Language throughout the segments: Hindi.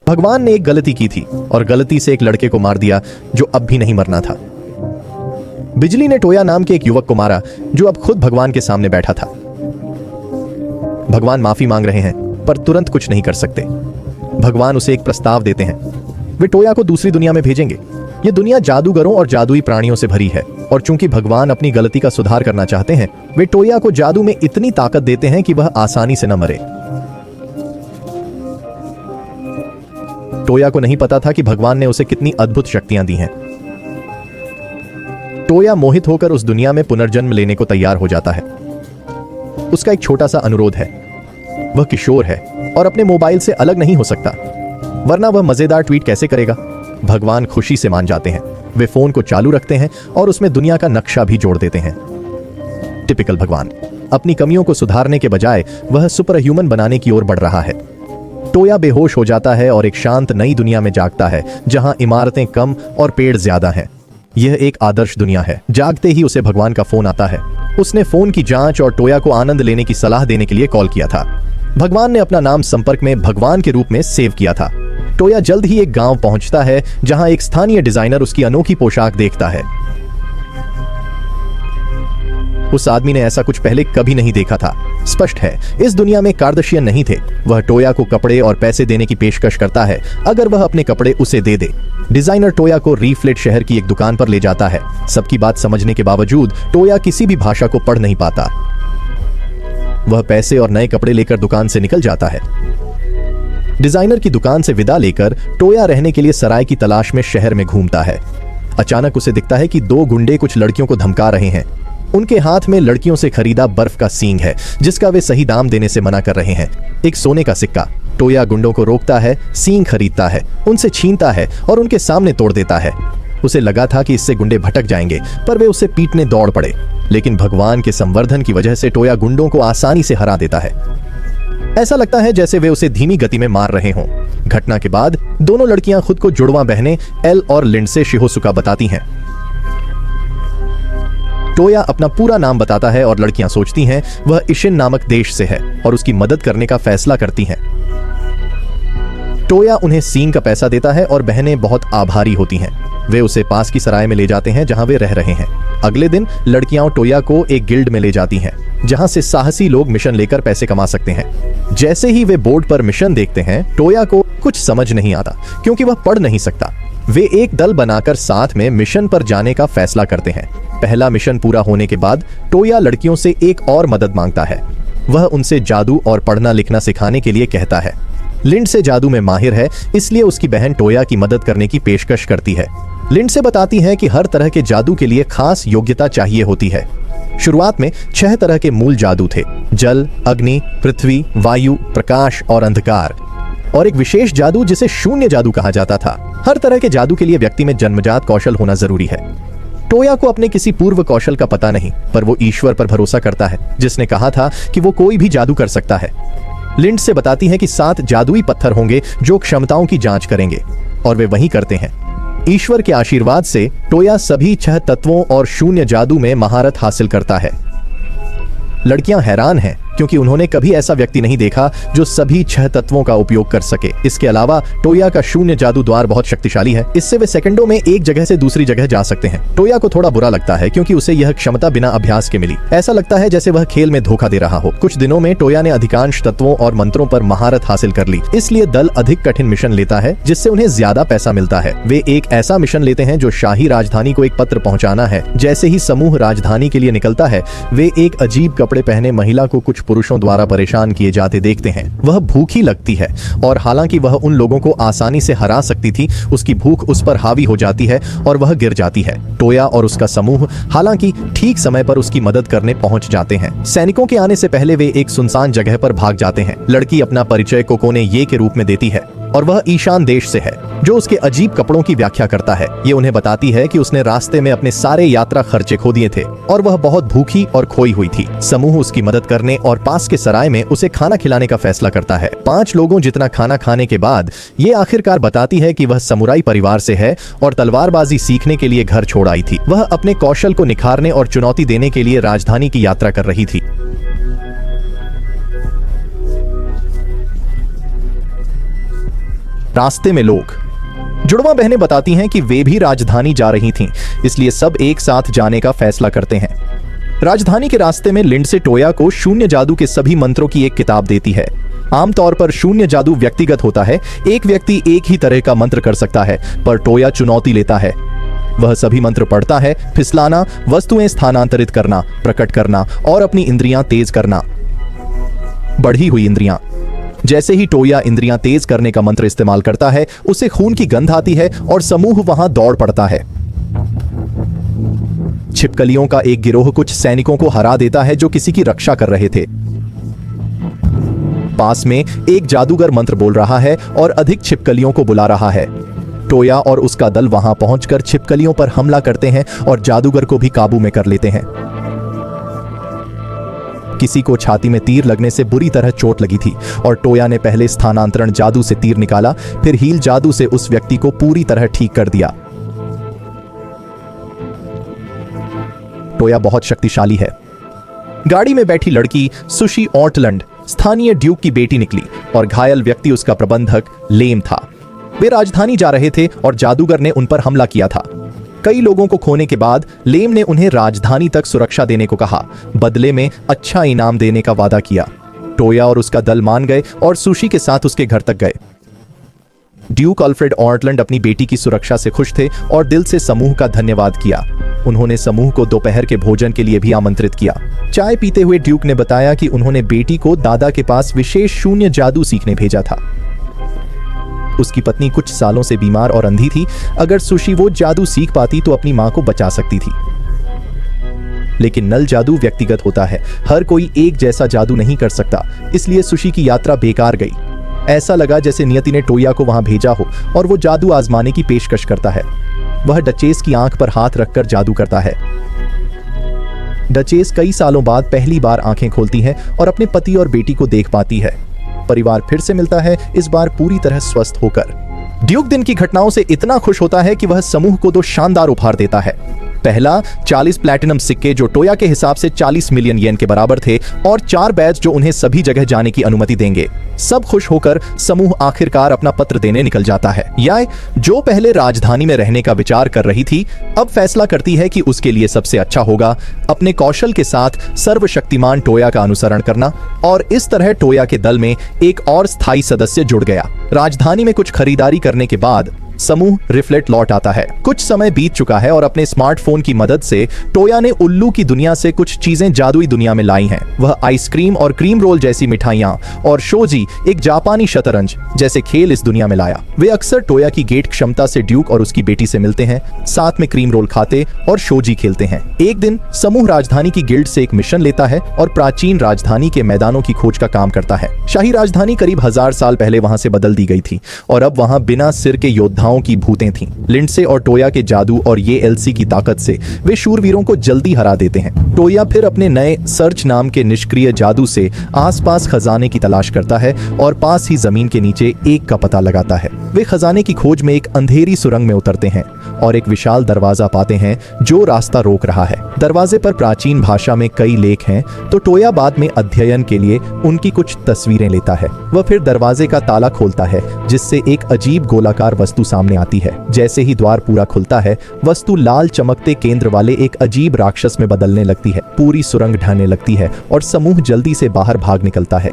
भगवान ने एक गलती की थी और गलती से एक लड़के को मार दिया जो अब भी नहीं मरना था। बिजली ने टोया नाम के एक युवक को मारा जो अब खुद भगवान के सामने बैठा था। भगवान माफी मांग रहे हैं पर तुरंत कुछ नहीं कर सकते। भगवान उसे एक प्रस्ताव देते हैं। वे टोया को दूसरी दुनिया में भेजेंगे। ये दुनिया जादूगरों और जादुई प्राणियों से भरी है और चूंकि भगवान अपनी गलती का सुधार करना चाहते हैं, वे टोया को जादू में इतनी ताकत देते हैं कि वह आसानी से न मरे। टोया को नहीं पता था कि भगवान ने उसे कितनी अद्भुत शक्तियां दी हैं। टोया मोहित होकर उस दुनिया में पुनर्जन्म लेने को तैयार हो जाता है। उसका एक छोटा सा अनुरोध है। वह किशोर है और अपने मोबाइल से अलग नहीं हो सकता, वरना वह मजेदार ट्वीट कैसे करेगा। भगवान खुशी से मान जाते हैं। वे फोन को चालू रखते हैं और उसमें दुनिया का नक्शा भी जोड़ देते हैं। टिपिकल भगवान। अपनी कमियों को सुधारने के बजाय वह सुपर ह्यूमन बनाने की ओर बढ़ रहा है। टोया बेहोश हो जाता है और एक शांत नई दुनिया में जागता है जहां इमारतें कम और पेड़ ज्यादा हैं। यह एक आदर्श दुनिया है। जागते ही उसे भगवान का फोन आता है। उसने फोन की जांच और टोया को आनंद लेने की सलाह देने के लिए कॉल किया था। भगवान ने अपना नाम संपर्क में भगवान के रूप में सेव किया था। टोया जल्द ही एक गांव पहुंचता है जहां एक स्थानीय डिजाइनर उसकी अनोखी पोशाक देखता है। उस आदमी ने ऐसा कुछ पहले कभी नहीं देखा था। स्पष्ट है इस दुनिया में कार्दशियन नहीं थे। वह टोया को कपड़े और पैसे देने की पेशकश करता है अगर वह अपने कपड़े उसे दे दे। डिजाइनर टोया को रीफ्लेट शहर की एक दुकान पर ले जाता है। सबकी बात समझने के बावजूद टोया किसी भी भाषा को पढ़ नहीं पाता। वह पैसे और नए कपड़े लेकर दुकान से निकल जाता है। डिजाइनर की दुकान से विदा लेकर टोया रहने के लिए सराय की तलाश में शहर में घूमता है। अचानक उसे दिखता है कि दो गुंडे कुछ लड़कियों को धमका रहे हैं। उनके हाथ में लड़कियों से खरीदा बर्फ का सींग है जिसका वे सही दाम देने से मना कर रहे हैं। एक सोने का सिक्का। टोया गुंडों को रोकता है, सींग खरीदता है, उनसे छीनता है और उनके सामने तोड़ देता है। उसे लगा था कि इससे गुंडे भटक जाएंगे, पर वे उसे पीटने दौड़ पड़े। लेकिन भगवान के संवर्धन की वजह से टोया गुंडों को आसानी से हरा देता है। ऐसा लगता है जैसे वे उसे धीमी गति में मार रहे हों। घटना के बाद दोनों लड़कियां खुद को जुड़वा बहनें एल और लिंडसे शिहोसुका बताती हैं। टोया अपना पूरा नाम बताता है और लड़कियां सोचती हैं वह इशिन नामक देश से है और उसकी मदद करने का फैसला करती हैं। टोया उन्हें सींग का पैसा देता है और बहनें बहुत आभारी होती हैं। वे उसे पास की सराय में ले जाते हैं जहां वे रह रहे हैं। अगले दिन लड़कियां टोया को एक गिल्ड में ले जाती हैं जहां से साहसी लोग मिशन लेकर पैसे कमा सकते हैं। जैसे ही वे बोर्ड पर मिशन देखते हैं, टोया को कुछ समझ नहीं आता क्योंकि वह पढ़ नहीं सकता। वे एक दल बनाकर साथ में मिशन पर जाने का फैसला करते हैं। पहला मिशन पूरा होने के बाद टोया लड़कियों से एक और मदद मांगता है। वह उनसे जादू और पढ़ना लिखना सिखाने के लिए कहता है। लिंडसे जादू में माहिर है, इसलिए उसकी बहन टोया की मदद करने की पेशकश करती है। लिंडसे बताती है कि हर तरह के जादू के लिए खास योग्यता चाहिए होती है। शुरुआत में 6 तरह के मूल जादू थे: जल, अग्नि, पृथ्वी, वायु, प्रकाश और अंधकार, और एक विशेष जादू जिसे शून्य जादू कहा जाता था। हर तरह के जादू के लिए व्यक्ति में जन्मजात कौशल होना जरूरी है। टोया को अपने किसी पूर्व कौशल का पता नहीं, पर वो ईश्वर पर भरोसा करता है जिसने कहा था कि वो कोई भी जादू कर सकता है। लिंडसे बताती है कि 7 जादुई पत्थर होंगे जो क्षमताओं की जांच करेंगे, और वे वही करते हैं। ईश्वर के आशीर्वाद से टोया सभी 6 तत्वों और शून्य जादू में महारत हासिल करता है। लड़कियां हैरान हैं क्योंकि उन्होंने कभी ऐसा व्यक्ति नहीं देखा जो सभी 6 तत्वों का उपयोग कर सके। इसके अलावा टोया का शून्य जादू द्वार बहुत शक्तिशाली है। इससे वे सेकंडों में एक जगह से दूसरी जगह जा सकते हैं। टोया को थोड़ा बुरा लगता है क्योंकि उसे यह क्षमता बिना अभ्यास के मिली। ऐसा लगता है जैसे वह खेल में धोखा दे रहा हो। कुछ दिनों में टोया ने अधिकांश तत्वों और मंत्रों पर महारत हासिल कर ली, इसलिए दल अधिक कठिन मिशन लेता है जिससे उन्हें ज्यादा पैसा मिलता है। वे एक ऐसा मिशन लेते हैं जो शाही राजधानी को एक पत्र पहुंचाना है। जैसे ही समूह राजधानी के लिए निकलता है, वे एक अजीब कपड़े पहने महिला को कुछ पुरुषों द्वारा परेशान किए जाते देखते हैं। वह भूखी लगती है और हालांकि वह उन लोगों को आसानी से हरा सकती थी, उसकी भूख उस पर हावी हो जाती है और वह गिर जाती है। टोया और उसका समूह हालांकि ठीक समय पर उसकी मदद करने पहुंच जाते हैं। सैनिकों के आने से पहले वे एक सुनसान जगह पर भाग जाते हैं। लड़की अपना परिचय कोको ने ये के रूप में देती है और वह ईशान देश से है, जो उसके अजीब कपड़ों की व्याख्या करता है। ये उन्हें बताती है कि उसने रास्ते में अपने सारे यात्रा खर्चे खो दिए थे और वह बहुत भूखी और खोई हुई थी। समूह उसकी मदद करने और पास के सराय में उसे खाना खिलाने का फैसला करता है। 5 लोगों जितना खाना खाने के बाद ये आखिरकार बताती है कि वह समुराई परिवार से है और तलवारबाजी सीखने के लिए घर छोड़ आई थी। वह अपने कौशल को निखारने और चुनौती देने के लिए राजधानी की यात्रा कर रही थी। रास्ते में लोग। जुड़वा बहनें बताती हैं कि वे भी राजधानी जा रही थीं, इसलिए सब एक साथ जाने का फैसला करते हैं। राजधानी के रास्ते में लिंडसे टोया को शून्य जादू के सभी मंत्रों की एक किताब देती है। आमतौर पर शून्य जादू व्यक्तिगत होता है, एक व्यक्ति एक ही तरह का मंत्र कर सकता है, पर टोया चुनौती लेता है। वह सभी मंत्र पढ़ता है, फिसलाना, वस्तुएं स्थानांतरित करना, प्रकट करना और अपनी इंद्रियां तेज करना। बढ़ी हुई इंद्रियां। जैसे ही टोया इंद्रियां तेज करने का मंत्र इस्तेमाल करता है, उसे खून की गंध आती है और समूह वहां दौड़ पड़ता है। छिपकलियों का एक गिरोह कुछ सैनिकों को हरा देता है जो किसी की रक्षा कर रहे थे। पास में एक जादूगर मंत्र बोल रहा है और अधिक छिपकलियों को बुला रहा है। टोया और उसका दल वहां पहुंचकर छिपकलियों पर हमला करते हैं और जादूगर को भी काबू में कर लेते हैं। किसी को छाती में तीर लगने से बुरी तरह चोट लगी थी और टोया ने पहले स्थानांतरण जादू से तीर निकाला, फिर हील जादू से उस व्यक्ति को पूरी तरह ठीक कर दिया। टोया बहुत शक्तिशाली है। गाड़ी में बैठी लड़की सुशी ऑर्टलैंड स्थानीय ड्यूक की बेटी निकली और घायल व्यक्ति उसका प्रबंधक लेम था। वे राजधानी जा रहे थे और जादूगर ने उन पर हमला किया था। कई लोगों को खोने के बाद लेम ने उन्हें राजधानी तक सुरक्षा देने को कहा, बदले में अच्छा इनाम देने का वादा किया। टोया और उसका दल मान गए और सुशी के साथ उसके घर तक गए। ड्यूक अल्फ्रेड ऑर्टलैंड अपनी बेटी की सुरक्षा से खुश थे और दिल से समूह का धन्यवाद किया। उन्होंने समूह को दोपहर के भोजन के लिए भी आमंत्रित किया। चाय पीते हुए ड्यूक ने बताया कि उन्होंने बेटी को दादा के पास विशेष शून्य जादू सीखने भेजा था। उसकी पत्नी कुछ सालों से बीमार और अंधी थी। अगर सुशी वो जादू सीख पाती तो अपनी मां को बचा सकती थी। लेकिन नल जादू व्यक्तिगत होता है, हर कोई एक जैसा जादू नहीं कर सकता, इसलिए सुशी की यात्रा बेकार गई। ऐसा लगा जैसे नियति ने टोया को वहां भेजा हो और वो जादू आजमाने की पेशकश करता है। वह डचेस की आंख पर हाथ रखकर जादू करता है। डचेस कई सालों बाद पहली बार आंखें खोलती है और अपने पति और बेटी को देख पाती है। परिवार फिर से मिलता है, इस बार पूरी तरह स्वस्थ होकर। ड्यूक दिन की घटनाओं से इतना खुश होता है कि वह समूह को 2 शानदार उपहार देता है। पहला 40 प्लैटिनम सिक्के जो टोया के हिसाब से 40 मिलियन येन के बराबर थे और 4 बैज जो उन्हें सभी जगह जाने की अनुमति देंगे। सब खुश होकर समूह आखिरकार अपना पत्र देने निकल जाता है। याय जो पहले राजधानी में रहने का विचार कर रही थी, अब फैसला करती है कि उसके लिए सबसे अच्छा होगा अपने कौशल के साथ सर्वशक्तिमान टोया का अनुसरण करना, और इस तरह टोया के दल में एक और स्थायी सदस्य जुड़ गया। राजधानी में कुछ खरीदारी करने के बाद समूह रिफ्लेट लौट आता है। कुछ समय बीत चुका है और अपने स्मार्टफोन की मदद से टोया ने उल्लू की दुनिया से कुछ चीजें जादुई दुनिया में लाई हैं। वह आइसक्रीम और क्रीम रोल जैसी मिठाइयां और शोजी एक जापानी शतरंज जैसे खेल इस दुनिया में लाया। वे अक्सर टोया की गेट क्षमता से ड्यूक और उसकी बेटी से मिलते हैं, साथ में क्रीम रोल खाते और शोजी खेलते हैं। एक दिन समूह राजधानी की गिल्ड से एक मिशन लेता है और प्राचीन राजधानी के मैदानों की खोज का काम करता है। शाही राजधानी करीब 1000 साल पहले वहां से बदल दी गई थी और अब वहां बिना सिर के योद्धाओं की भूतें थीं। लिंडसे और टोया के जादू और ये एलसी की ताकत से वे शूरवीरों को जल्दी हरा देते हैं। टोया फिर अपने नए सर्च नाम के निष्क्रिय जादू से आसपास खजाने की तलाश करता है और पास ही जमीन के नीचे एक का पता लगाता है। वे खजाने की खोज में एक अंधेरी सुरंग में उतरते हैं और एक विशाल दरवाजा पाते हैं जो रास्ता रोक रहा है। दरवाजे पर प्राचीन भाषा में कई लेख हैं, तो टोया बाद में अध्ययन के लिए उनकी कुछ तस्वीरें लेता है। वह फिर दरवाजे का ताला खोलता है जिससे एक अजीब गोलाकार वस्तु सामने आती है। जैसे ही द्वार पूरा खुलता है, वस्तु लाल चमकते केंद्र वाले एक अजीब राक्षस में बदलने लगती है। पूरी सुरंग ढहने लगती है और समूह जल्दी से बाहर भाग निकलता है।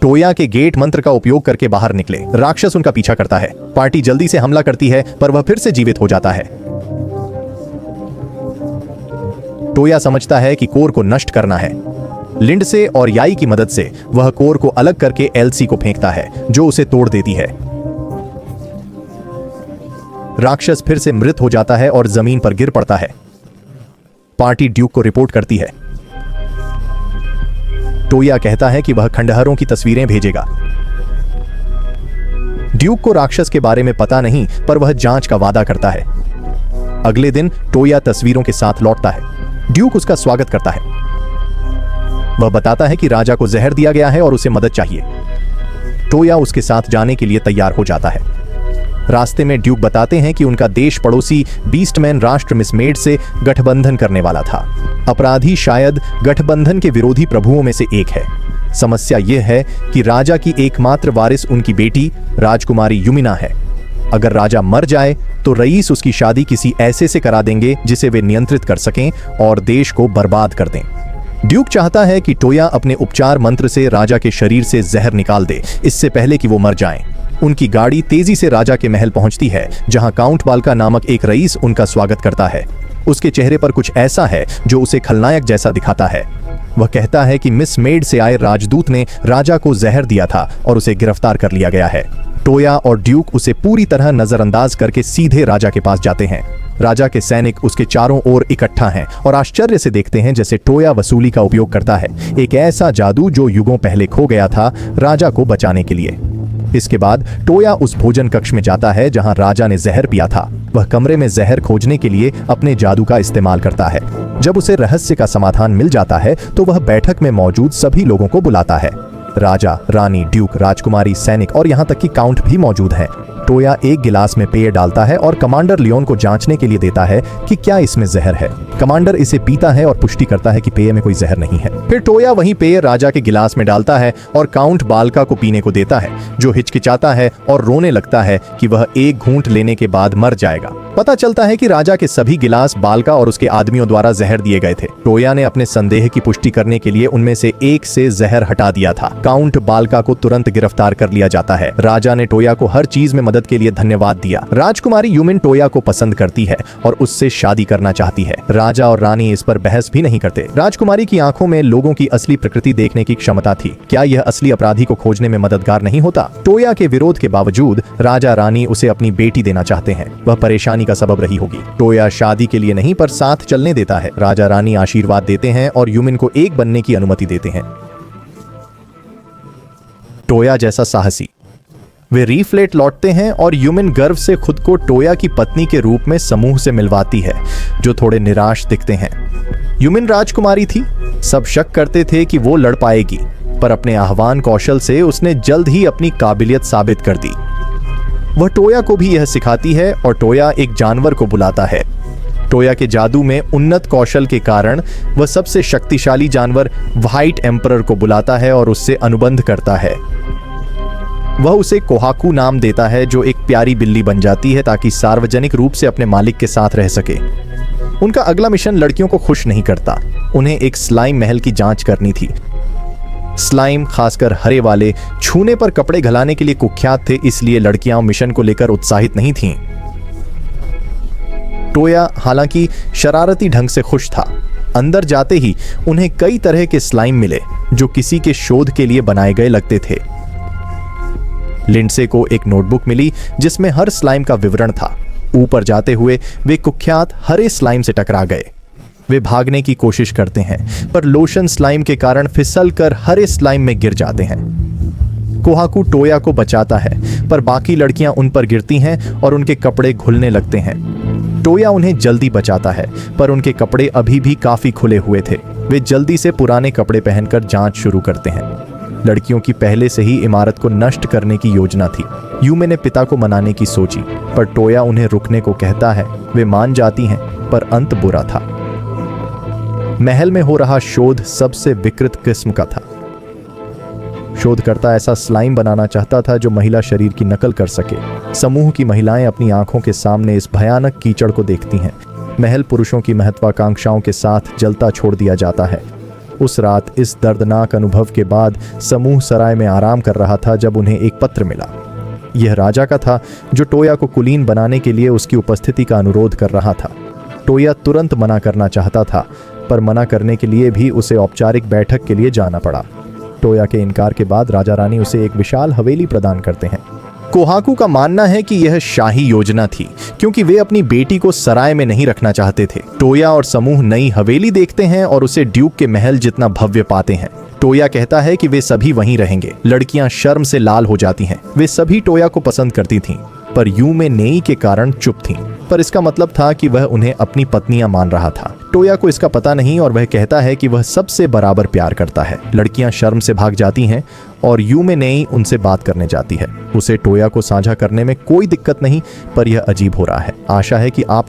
टोया के गेट मंत्र का उपयोग करके बाहर निकले। राक्षस उनका पीछा करता है। पार्टी जल्दी से हमला करती है पर वह फिर से जीवित हो जाता है। टोया समझता है कि कोर को नष्ट करना है। लिंडसे और याई की मदद से वह कोर को अलग करके एलसी को फेंकता है जो उसे तोड़ देती है। राक्षस फिर से मृत हो जाता है और जमीन पर गिर पड़ता है। पार्टी ड्यूक को रिपोर्ट करती है। टोया कहता है कि वह खंडहरों की तस्वीरें भेजेगा। ड्यूक को राक्षस के बारे में पता नहीं, पर वह जांच का वादा करता है। अगले दिन टोया तस्वीरों के साथ लौटता है। ड्यूक उसका स्वागत करता है। वह बताता है कि राजा को जहर दिया गया है और उसे मदद चाहिए। टोया उसके साथ जाने के लिए तैयार हो जाता है। रास्ते में ड्यूक बताते हैं कि उनका देश पड़ोसी बीस्टमैन राष्ट्र मिसमेड से गठबंधन करने वाला था। अपराधी शायद गठबंधन के विरोधी प्रभुओं में से एक है। समस्या यह है कि राजा की एकमात्र वारिस उनकी बेटी राजकुमारी युमिना है। अगर राजा मर जाए तो रईस उसकी शादी किसी ऐसे से करा देंगे जिसे वे नियंत्रित कर सकें और देश को बर्बाद कर दें। ड्यूक चाहता है कि टोया अपने उपचार मंत्र से राजा के शरीर से जहर निकाल दे, इससे पहले कि वो मर जाएं। उनकी गाड़ी तेजी से राजा के महल पहुंचती है, जहां काउंट बाल्का नामक एक रईस उनका स्वागत करता है। उसके चेहरे पर कुछ ऐसा है जो उसे खलनायक जैसा दिखाता है। वह कहता है कि मिस मेड से आए राजदूत ने राजा को जहर दिया था और उसे गिरफ्तार कर लिया गया है। टोया और ड्यूक उसे पूरी तरह नजरअंदाज करके सीधे राजा के पास जाते हैं। राजा के सैनिक उसके चारों ओर इकट्ठा हैं और आश्चर्य से देखते हैं जैसे टोया वसूली का उपयोग करता है, एक ऐसा जादू जो युगों पहले खो गया था राजा को बचाने के लिए। इसके बाद टोया उस भोजन कक्ष में जाता है जहां राजा ने जहर पिया था। वह कमरे में जहर खोजने के लिए अपने जादू का इस्तेमाल करता है। जब उसे रहस्य का समाधान मिल जाता है तो वह बैठक में मौजूद सभी लोगों को बुलाता है। राजा, रानी, ड्यूक, राजकुमारी, सैनिक और यहाँ तक कि काउंट भी मौजूद हैं। टोया एक गिलास में पेय डालता है और कमांडर लियोन को जांचने के लिए देता है कि क्या इसमें जहर है। कमांडर इसे पीता है और पुष्टि करता है कि पेय में कोई जहर नहीं है। फिर टोया वही पेय राजा के गिलास में डालता है और काउंट बाल्का को पीने को देता है, जो हिचकिचाता है और रोने लगता है कि वह एक घूंट लेने के बाद मर जाएगा। पता चलता है कि राजा के सभी गिलास बाल्का और उसके आदमियों द्वारा जहर दिए गए थे। टोया ने अपने संदेह की पुष्टि करने के लिए उनमें से एक से जहर हटा दिया था। काउंट बाल्का को तुरंत गिरफ्तार कर लिया जाता है। राजा ने टोया को हर चीज में मदद के लिए धन्यवाद दिया। राजकुमारी युमिन टोया को पसंद करती है और उससे शादी करना चाहती है। राजा और रानी इस पर बहस भी नहीं करते। राजकुमारी की आंखों में लोगों की असली प्रकृति देखने की क्षमता थी। क्या यह असली अपराधी को खोजने में मददगार नहीं होता? टोया के विरोध के बावजूद राजा रानी उसे अपनी बेटी देना चाहते हैं। वह परेशानी का सबब रही होगी। टोया शादी के लिए नहीं पर साथ चलने देता है। राजा रानी आशीर्वाद देते हैं और युमिन को एक बनने की अनुमति देते हैं। टोया जैसा साहसी। वे रीफ्लेट लौटते हैं और युमिन गर्व से खुद को टोया की पत्नी के रूप में समूह से मिलवाती है, जो थोड़े निराश दिखते हैं। युमिन राजकुमारी थी। सब शक करते थे कि वो लड़ पाएगी, पर अपने आह्वान कौशल से उसने जल्द ही अपनी काबिलियत साबित कर दी। वह टोया को भी यह सिखाती है और टोया एक जानवर को बुलाता है। टोया के जादू में उन्नत कौशल के कारण वह सबसे शक्तिशाली जानवर व्हाइट एम्परर को बुलाता है और उससे अनुबंध करता है। वह उसे कोहाकू नाम देता है, जो एक प्यारी बिल्ली बन जाती है ताकि सार्वजनिक रूप से अपने मालिक के साथ रह सके। उनका अगला मिशन लड़कियों को खुश नहीं करता। उन्हें एक स्लाइम महल की जांच करनी थी। स्लाइम, खासकर हरे वाले, छूने पर कपड़े घलाने के लिए कुख्यात थे, इसलिए लड़कियां मिशन को लेकर उत्साहित नहीं थीं। टोया हालांकि शरारती ढंग से खुश था। अंदर जाते ही उन्हें कई तरह के स्लाइम मिले जो किसी के शोध के लिए बनाए गए लगते थे। लिंडसे को एक नोटबुक मिली जिसमें हर स्लाइम का विवरण था। ऊपर जाते हुए वे कुख्यात हरे स्लाइम से टकरा गए। वे भागने की कोशिश करते हैं, पर लोशन स्लाइम के कारण फिसल कर हरे स्लाइम में गिर जाते हैं। कोहाकू टोया को बचाता है, पर बाकी लड़कियां उन पर गिरती हैं और उनके कपड़े घुलने लगते हैं। टोया उन्हें जल्दी बचाता है, पर उनके कपड़े अभी भी काफी खुले हुए थे। वे जल्दी से पुराने कपड़े पहनकर जांच शुरू करते हैं। लड़कियों की पहले से ही इमारत को नष्ट करने की योजना थी। यूमे ने पिता को मनाने की सोची, पर टोया उन्हें रुकने को कहता है। वे मान जाती हैं, पर अंत बुरा था। महल में हो रहा शोध सबसे विकृत किस्म का था। शोधकर्ता ऐसा स्लाइम बनाना चाहता था जो महिला शरीर की नकल कर सके। समूह की महिलाएं अपनी आंखों के सामने इस भयानक कीचड़ को देखती हैं। महल पुरुषों की महत्वाकांक्षाओं के साथ जलता छोड़ दिया जाता है। उस रात इस दर्दनाक अनुभव के बाद समूह सराय में आराम कर रहा था जब उन्हें एक पत्र मिला। यह राजा का था, जो टोया को कुलीन बनाने के लिए उसकी उपस्थिति का अनुरोध कर रहा था। टोया तुरंत मना करना चाहता था, पर मना करने के लिए भी उसे औपचारिक बैठक के लिए जाना पड़ा। टोया के इनकार के बाद राजा रानी उसे एक विशाल हवेली प्रदान करते हैं। कोहाकू का मानना है कि यह शाही योजना थी, क्योंकि वे अपनी बेटी को सराय में नहीं रखना चाहते थे। टोया और समूह नई हवेली देखते हैं और उसे ड्यूक के महल जितना भव्य पाते हैं। टोया कहता है कि वे सभी वहीं रहेंगे। लड़कियां शर्म से लाल हो जाती हैं। वे सभी टोया को पसंद करती थीं, पर यूमे नेई के कारण चुप थीं। पर इसका मतलब था कि वह उन्हें अपनी पत्नियां मान रहा था। टोया को इसका पता नहीं और वह कहता है कि वह सबसे बराबर प्यार करता है। लड़कियां शर्म से भाग जाती हैं और यूमे नेई उनसे बात करने जाती है। उसे टोया को साझा करने में कोई दिक्कत नहीं, पर यह अजीब हो रहा है। आशा है कि आप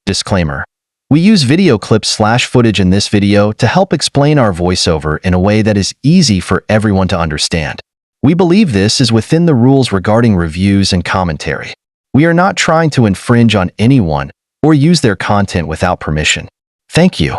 Disclaimer. We use video clips/footage in this video to help explain our voiceover in a way that is easy for everyone to understand. We believe this is within the rules regarding reviews and commentary. We are not trying to infringe on anyone or use their content without permission. Thank you.